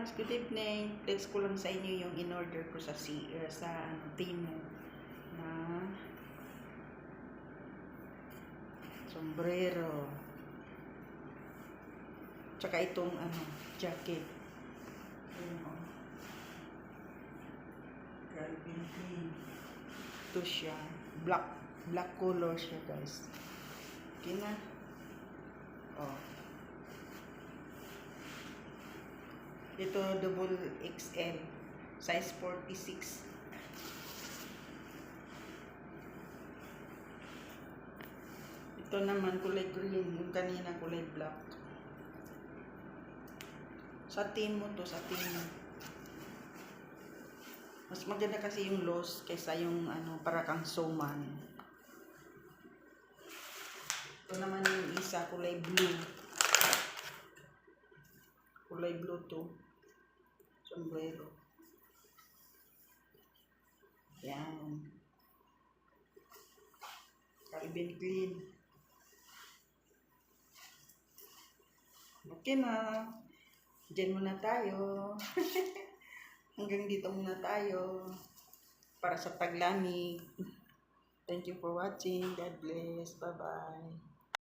guys, good evening. Flex ko lang sa inyo yung in-order ko sa Temu na sombrero. Tsaka itong jacket. Ayan o. Calvin Klein. Ito siya. Black color siya guys. Okay na. Oh. Ito double XL, size 46. Ito naman kulay green, yung kanina kulay black. Sa Temu to, sa Temu. Mas maganda kasi yung Lowe's kaysa yung para kang showman. Ito naman yung isa kulay blue. Kulay blue to. Sombrero. Yan. Calvin Klein. Okay na. Diyan muna tayo. Hanggang dito muna tayo. Para sa taglamig. Thank you for watching. God bless. Bye-bye.